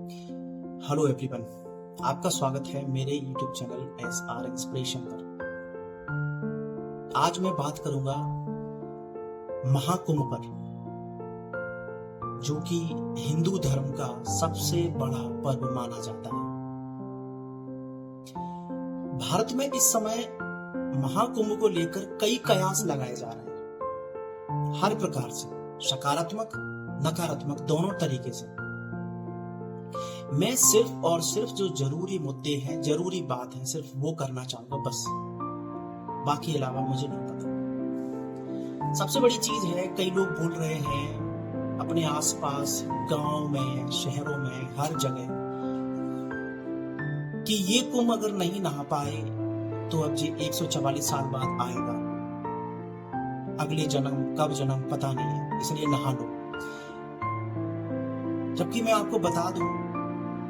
Hello everyone, आपका स्वागत है मेरे YouTube चैनल SR इंस्पिरेशन पर। आज मैं बात करूंगा महाकुंभ पर, जो कि हिंदू धर्म का सबसे बड़ा पर्व माना जाता है। भारत में इस समय महाकुंभ को लेकर कई कयास लगाए जा रहे हैं, हर प्रकार से, सकारात्मक नकारात्मक दोनों तरीके से। मैं सिर्फ और सिर्फ जो जरूरी मुद्दे हैं, जरूरी बात है, सिर्फ वो करना चाहूंगा बस, बाकी अलावा मुझे नहीं पता। सबसे बड़ी चीज है, कई लोग बोल रहे हैं अपने आसपास, गांव में, शहरों में, हर जगह कि ये कुंभ अगर नहीं नहा पाए तो अब ये 144 साल बाद आएगा, अगले जन्म कब जन्म पता नहीं है, इसलिए नहा लो। जबकि मैं आपको बता दूं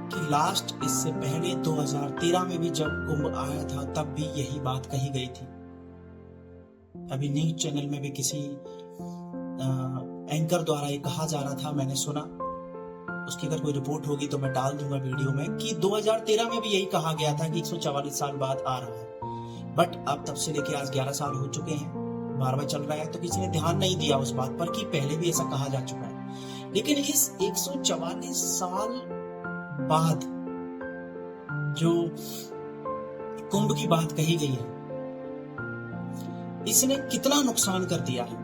कि लास्ट इससे पहले 2013 में भी जब कुंभ आया था तब भी यही बात कही गई थी। अभी न्यूज चैनल में भी किसी एंकर द्वारा ये कहा जा रहा था, मैंने सुना। उसकी अगर कोई रिपोर्ट होगी तो मैं डाल दूंगा वीडियो में, कि 2013 में भी यही कहा गया था कि 144 साल बाद आ रहा है। बट अब तब से लेके आज 11 साल हो चुके हैं, 12वां चल रहा है, तो किसी ने ध्यान नहीं दिया उस बात पर कि पहले भी ऐसा कहा जा चुका है। लेकिन इस 144 साल बाद जो कुंभ की बात कही गई है, इसने कितना नुकसान कर दिया है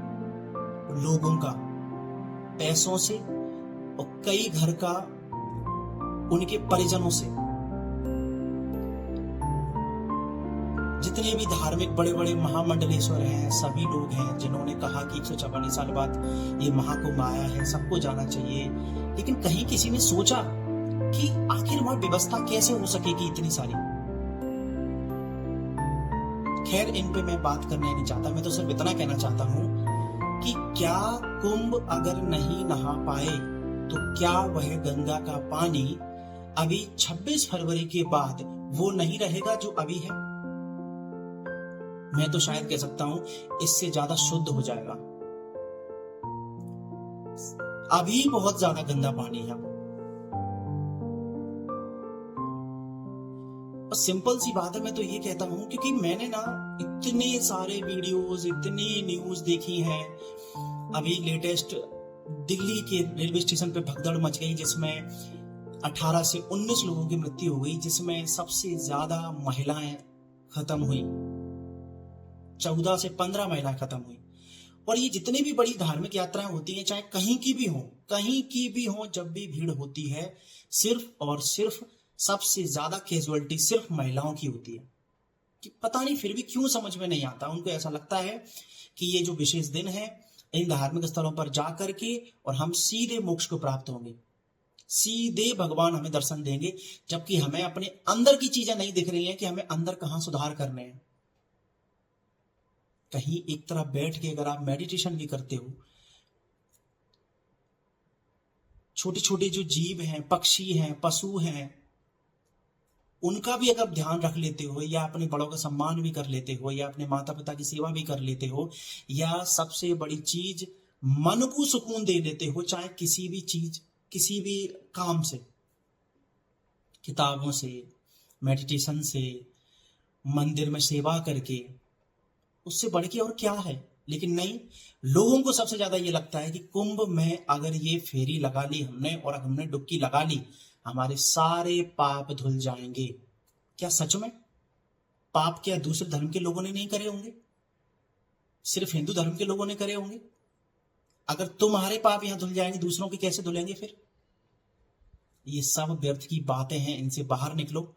लोगों का, पैसों से, और कई घर का उनके परिजनों से। जितने भी धार्मिक बड़े बड़े महामंडलेश्वर हैं, सभी लोग हैं जिन्होंने कहा कि 144 साल बाद ये महाकुंभ आया है, सबको जाना चाहिए। लेकिन कहीं किसी ने सोचा कि आखिर वहां व्यवस्था कैसे हो सकेगी इतनी सारी। खैर, इन पे मैं बात करना नहीं चाहता। मैं तो सिर्फ इतना कहना चाहता हूं कि क्या कुंभ अगर नहीं नहा पाए तो क्या वह गंगा का पानी अभी 26 फरवरी के बाद वो नहीं रहेगा जो अभी है? मैं तो शायद कह सकता हूं इससे ज्यादा शुद्ध हो जाएगा। अभी बहुत ज्यादा गंदा पानी है वो। सिंपल सी बात है, मैं तो ये कहता हूं, क्योंकि मैंने ना इतने सारे वीडियोस, इतनी न्यूज देखी हैं। अभी लेटेस्ट दिल्ली के रेलवे स्टेशन पे भगदड़ मच गई, जिसमें 18 से 19 लोगों की मृत्यु हो गई, जिसमें सबसे ज्यादा महिलाएं खत्म हुई, 14 से 15 महिलाएं खत्म हुई। और ये जितनी भी बड़ी धार्मिक यात्राएं होती हैं, चाहे कहीं की भी हो, जब भी भीड़ होती है, सिर्फ और सिर्फ सबसे ज्यादा कैजुअलिटी सिर्फ महिलाओं की होती है। कि पता नहीं फिर भी क्यों समझ में नहीं आता। उनको ऐसा लगता है कि ये जो विशेष दिन है, इन धार्मिक स्थलों पर जा करके और हम सीधे मोक्ष को प्राप्त होंगे, सीधे भगवान हमें दर्शन देंगे। जबकि हमें अपने अंदर की चीजें नहीं दिख रही हैं कि हमें अंदर कहां सुधार करने हैं। कहीं एक तरफ बैठ के अगर आप मेडिटेशन भी करते हो, छोटे छोटे जो जीव हैं, पक्षी हैं, पशु हैं, उनका भी अगर ध्यान रख लेते हो, या अपने बड़ों का सम्मान भी कर लेते हो, या अपने माता पिता की सेवा भी कर लेते हो, या सबसे बड़ी चीज मन को सुकून दे लेते हो, चाहे किसी भी चीज, किसी भी काम से, किताबों से, मेडिटेशन से, मंदिर में सेवा करके, उससे बढ़ के और क्या है। लेकिन नहीं, लोगों को सबसे ज्यादा ये लगता है कि कुंभ में अगर ये फेरी लगा ली हमने और हमने डुबकी लगा ली, हमारे सारे पाप धुल जाएंगे। क्या सच में? पाप क्या दूसरे धर्म के लोगों ने नहीं करे होंगे? सिर्फ हिंदू धर्म के लोगों ने करे होंगे? अगर तुम्हारे पाप यहां धुल जाएंगे, दूसरों के कैसे धुलेंगे फिर? ये सब व्यर्थ की बातें हैं, इनसे बाहर निकलो।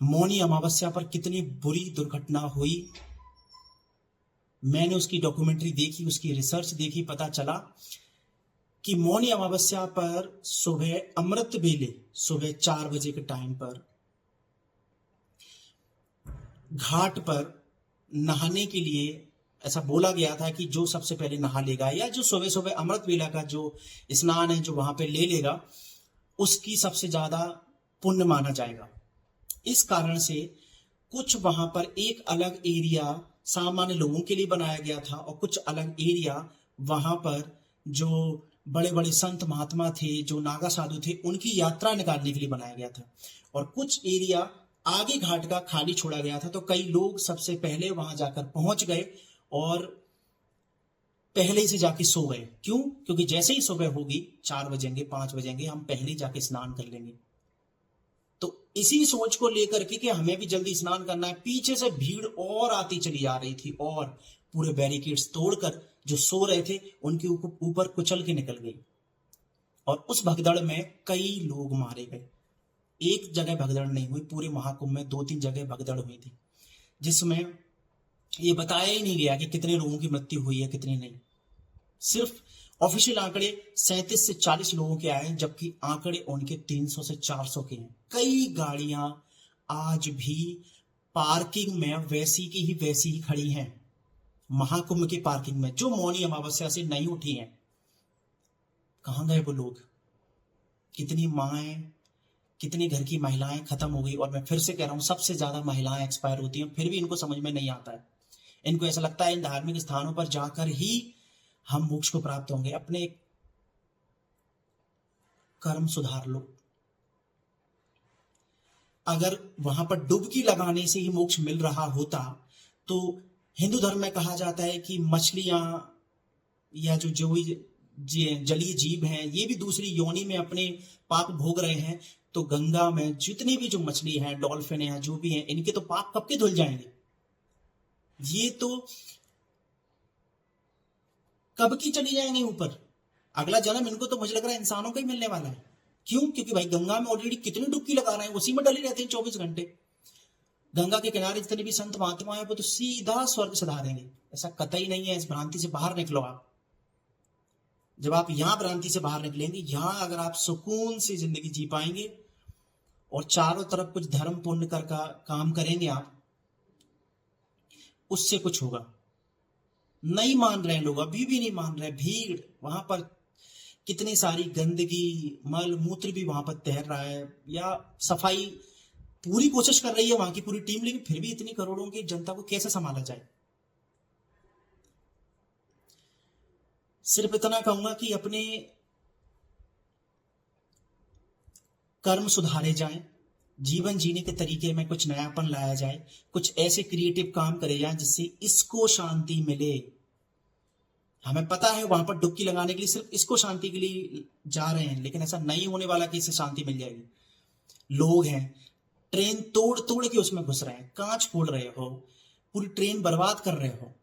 मौनी अमावस्या पर कितनी बुरी दुर्घटना हुई, मैंने उसकी डॉक्यूमेंट्री देखी, उसकी रिसर्च देखी, पता चला कि मौनी अमावस्या पर सुबह अमृत बेले, सुबह 4 बजे के टाइम पर घाट पर नहाने के लिए ऐसा बोला गया था कि जो सबसे पहले नहा लेगा, या जो सुबह सुबह अमृत बेला का जो स्नान है जो वहां पे ले लेगा, उसकी सबसे ज्यादा पुण्य माना जाएगा। इस कारण से कुछ वहां पर एक अलग एरिया सामान्य लोगों के लिए बनाया गया था, और कुछ अलग एरिया वहां पर जो बड़े बड़े संत महात्मा थे, जो नागा साधु थे, उनकी यात्रा निकालने के लिए बनाया गया था। और कुछ एरिया आगे घाट का खाली छोड़ा गया था, तो कई लोग सबसे पहले वहां जाकर पहुंच गए और पहले से जाके सो गए। क्यों? क्योंकि जैसे ही सुबह होगी, 4 बजेंगे 5 बजेंगे, हम पहले ही जाके स्नान कर लेंगे। तो इसी सोच को लेकर के कि हमें भी जल्दी स्नान करना है, पीछे से भीड़ और आती चली आ रही थी और पूरे बैरिकेड्स तोड़कर जो सो रहे थे उनके ऊपर कुचल के निकल गई। और उस भगदड़ में कई लोग मारे गए। एक जगह भगदड़ नहीं हुई, पूरे महाकुंभ में 2-3 जगह भगदड़ हुई थी, जिसमें ये बताया ही नहीं गया कि कितने लोगों की मृत्यु हुई है, कितनी नहीं। सिर्फ ऑफिशियल आंकड़े 37 से 40 लोगों के आए, जबकि आंकड़े उनके 300 से 400 के हैं। कई गाड़ियां आज भी पार्किंग में वैसी की ही वैसी ही खड़ी हैं, महाकुंभ की पार्किंग में, जो मौनी अमावस्या से नहीं उठी हैं। कहां गए वो लोग? कितनी माएं, कितनी घर की महिलाएं खत्म हो गई। और मैं फिर से कह रहा हूं, सबसे ज्यादा महिलाएं एक्सपायर होती हैं, फिर भी इनको समझ में नहीं आता है। इनको ऐसा लगता है इन धार्मिक स्थानों पर जाकर ही हम मोक्ष को प्राप्त होंगे। अपने कर्म सुधार लो। अगर वहां पर डुबकी लगाने से ही मोक्ष मिल रहा होता, तो हिंदू धर्म में कहा जाता है कि मछलियां या जो भी जलीय जीव हैं, ये भी दूसरी योनि में अपने पाप भोग रहे हैं। तो गंगा में जितनी भी जो मछली है, डॉल्फिन है, जो भी है, इनके तो पाप कब के धुल जाएंगे? ये तो कब की चली जाएंगे ऊपर। अगला जन्म इनको तो मुझे लग रहा है इंसानों का ही मिलने वाला है। क्यों? क्योंकि भाई गंगा में ऑलरेडी कितनी डुबकी लगा रहे हैं, उसी में डले रहते हैं 24 घंटे। गंगा के किनारे जितने भी संत महात्मा है, वो तो सीधा स्वर्ग सिधारेंगे। ऐसा कतई नहीं है। इस भ्रांति से बाहर निकलो आप। जब आप यहां भ्रांति से बाहर निकलेंगे, यहां अगर आप सुकून से जिंदगी जी पाएंगे और चारों तरफ कुछ धर्म पुण्य कर का काम करेंगे आप, उससे कुछ होगा। नहीं मान रहे लोग, अभी भी नहीं मान रहे। भीड़, वहां पर कितनी सारी गंदगी, मल मूत्र भी वहां पर तैर रहा है, या सफाई पूरी कोशिश कर रही है वहां की पूरी टीम, लेकिन फिर भी इतनी करोड़ों की जनता को कैसे संभाला जाए। सिर्फ इतना कहूंगा कि अपने कर्म सुधारे जाएं, जीवन जीने के तरीके में कुछ नयापन लाया जाए, कुछ ऐसे क्रिएटिव काम करे जाए जिससे इसको शांति मिले। हमें पता है वहां पर डुबकी लगाने के लिए सिर्फ इसको शांति के लिए जा रहे हैं, लेकिन ऐसा नहीं होने वाला कि इससे शांति मिल जाएगी। लोग हैं, ट्रेन तोड़ तोड़ के उसमें घुस रहे हैं, कांच फोड़ रहे हो, पूरी ट्रेन बर्बाद कर रहे हो।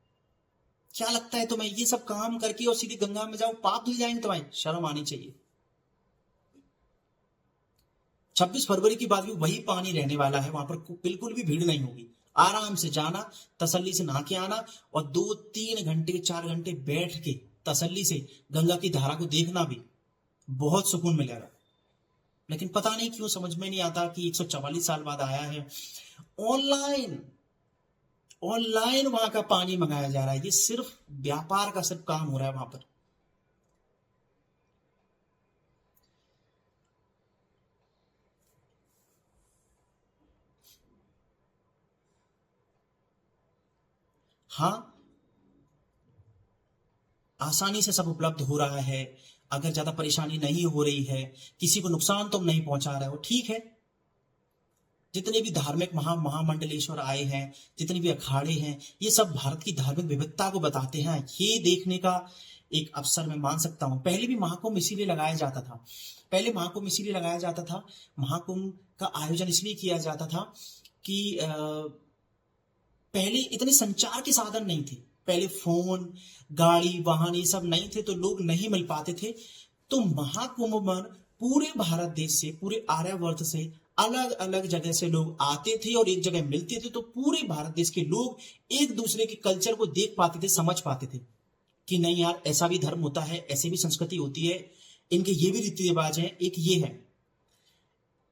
क्या लगता है तुम्हें ये सब काम करके और सीधी गंगा में जाओ, पाप धुल जाएंगे तुम्हारे? शर्म आनी चाहिए। 26 फरवरी की बाद भी वही पानी रहने वाला है, वहां पर बिल्कुल भी भीड़ नहीं होगी। आराम से जाना, तसल्ली से नहा के आना, और 2-3 घंटे 4 घंटे बैठ के तसल्ली से गंगा की धारा को देखना भी बहुत सुकून मिलेगा। लेकिन पता नहीं क्यों समझ में नहीं आता कि 144 साल बाद आया है, ऑनलाइन वहां का पानी मंगाया जा रहा है। ये सिर्फ व्यापार का सिर्फ काम हो रहा है वहां पर। हाँ, आसानी से सब उपलब्ध हो रहा है, अगर ज्यादा परेशानी नहीं हो रही है, किसी को नुकसान तुम नहीं पहुंचा रहे हो, ठीक है। जितने भी धार्मिक महामंडलेश्वर आए हैं, जितने भी अखाड़े हैं, ये सब भारत की धार्मिक विविधता को बताते हैं। ये देखने का एक अवसर मैं मान सकता हूं। पहले भी महाकुंभ इसीलिए लगाया जाता था। महाकुंभ का आयोजन इसलिए किया जाता था कि पहले इतने संचार के साधन नहीं थे। पहले फोन, गाड़ी, वाहन ये सब नहीं थे, तो लोग नहीं मिल पाते थे। तो महाकुंभ में पूरे भारत देश से, पूरे आर्यवर्त से, अलग अलग जगह से लोग आते थे और एक जगह मिलते थे। तो पूरे भारत देश के लोग एक दूसरे के कल्चर को देख पाते थे, समझ पाते थे कि नहीं यार, ऐसा भी धर्म होता है, ऐसी भी संस्कृति होती है, इनके ये भी रीति रिवाज हैं, एक ये है।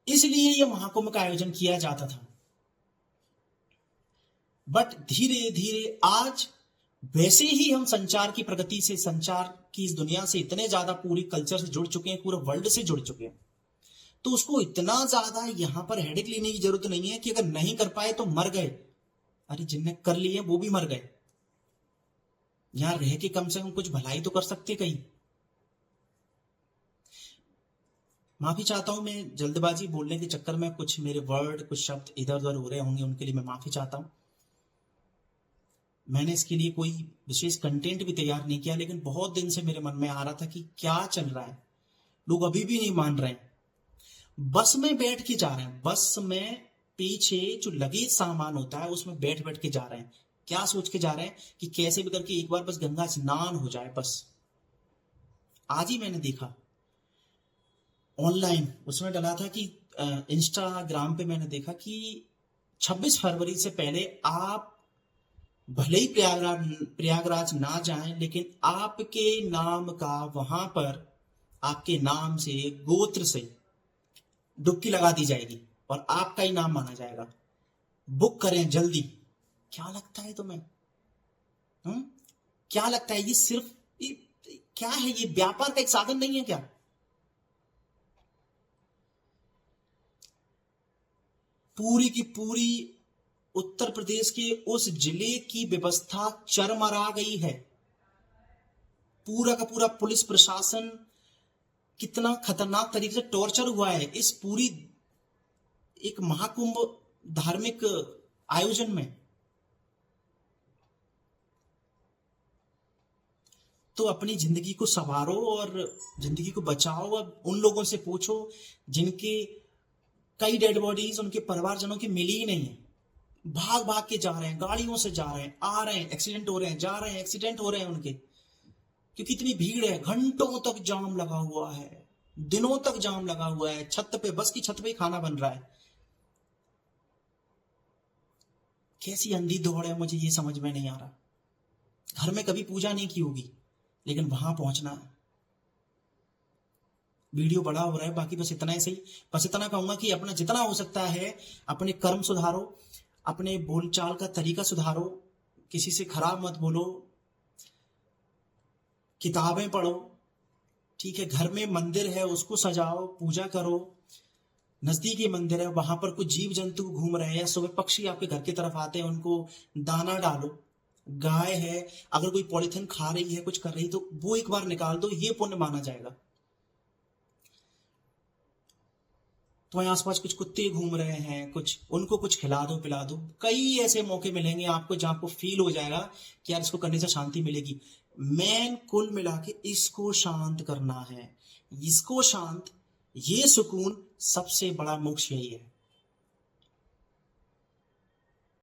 इसलिए यह महाकुंभ का आयोजन किया जाता था। बट धीरे धीरे आज वैसे ही हम संचार की प्रगति से, संचार की इस दुनिया से इतने ज्यादा पूरी कल्चर से जुड़ चुके हैं, पूरे वर्ल्ड से जुड़ चुके हैं, तो उसको इतना ज्यादा यहां पर हेडेक लेने की जरूरत नहीं है कि अगर नहीं कर पाए तो मर गए। अरे जिनने कर लिए वो भी मर गए। यहां रह के कम से कम कुछ भलाई तो कर सकते कहीं। माफी चाहता हूं, मैं जल्दबाजी बोलने के चक्कर में कुछ मेरे वर्ड, कुछ शब्द इधर उधर हो रहे होंगे, उनके लिए मैं माफी चाहता हूं। मैंने इसके लिए कोई विशेष कंटेंट भी तैयार नहीं किया, लेकिन बहुत दिन से मेरे मन में आ रहा था कि क्या चल रहा है, लोग अभी भी नहीं मान रहे हैं। बस में बैठ के जा रहे हैं, बस में पीछे जो लगेज सामान होता है उसमें बैठ बैठ के जा रहे हैं। क्या सोच के जा रहे हैं कि कैसे भी करके एक बार बस गंगा स्नान हो जाए बस। आज ही मैंने देखा ऑनलाइन, उसमें डला था कि इंस्टाग्राम पे मैंने देखा कि 26 फरवरी से पहले आप भले ही प्रयागराज ना जाएं, लेकिन आपके नाम का वहां पर, आपके नाम से, गोत्र से डुबकी लगा दी जाएगी और आपका ही नाम माना जाएगा। बुक करें जल्दी। क्या लगता है तुम्हें? क्या लगता है? ये सिर्फ क्या है? ये व्यापार का एक साधन नहीं है क्या? पूरी की पूरी उत्तर प्रदेश के उस जिले की व्यवस्था चरमरा गई है। पूरा का पूरा पुलिस प्रशासन कितना खतरनाक तरीके से टॉर्चर हुआ है इस पूरी एक महाकुंभ धार्मिक आयोजन में। तो अपनी जिंदगी को संवारो और जिंदगी को बचाओ। अब उन लोगों से पूछो जिनके कई डेड बॉडीज उनके परिवारजनों की मिली ही नहीं है, भाग भाग के जा रहे हैं, गाड़ियों से जा रहे हैं, आ रहे हैं, एक्सीडेंट हो रहे हैं, जा रहे हैं, एक्सीडेंट हो रहे हैं उनके, क्योंकि इतनी भीड़ है। घंटों तक जाम लगा हुआ है, दिनों तक जाम लगा हुआ है। छत पे, बस की छत पे खाना बन रहा है। कैसी अंधी दौड़ है, मुझे ये समझ में नहीं आ रहा। घर में कभी पूजा नहीं की होगी, लेकिन वहां पहुंचना है। वीडियो बड़ा हो रहा है, बाकी बस इतना ही सही। बस इतना कहूंगा कि अपना जितना हो सकता है अपने कर्म सुधारो, अपने बोलचाल का तरीका सुधारो, किसी से खराब मत बोलो, किताबें पढ़ो, ठीक है। घर में मंदिर है उसको सजाओ, पूजा करो। नजदीकी मंदिर है, वहां पर कुछ जीव जंतु घूम रहे हैं या सुबह पक्षी आपके घर की तरफ आते हैं, उनको दाना डालो। गाय है, अगर कोई पॉलिथीन खा रही है, कुछ कर रही, तो वो एक बार निकाल दो, ये पुण्य माना जाएगा। तुम्हारे आसपास कुछ कुत्ते घूम रहे हैं, कुछ उनको कुछ खिला दो, पिला दो। कई ऐसे मौके मिलेंगे आपको जहां आपको फील हो जाएगा कि यार इसको करने से शांति मिलेगी। मैन कुल मिला के इसको शांत करना है, इसको शांत, ये सुकून, सबसे बड़ा मोक्ष यही है।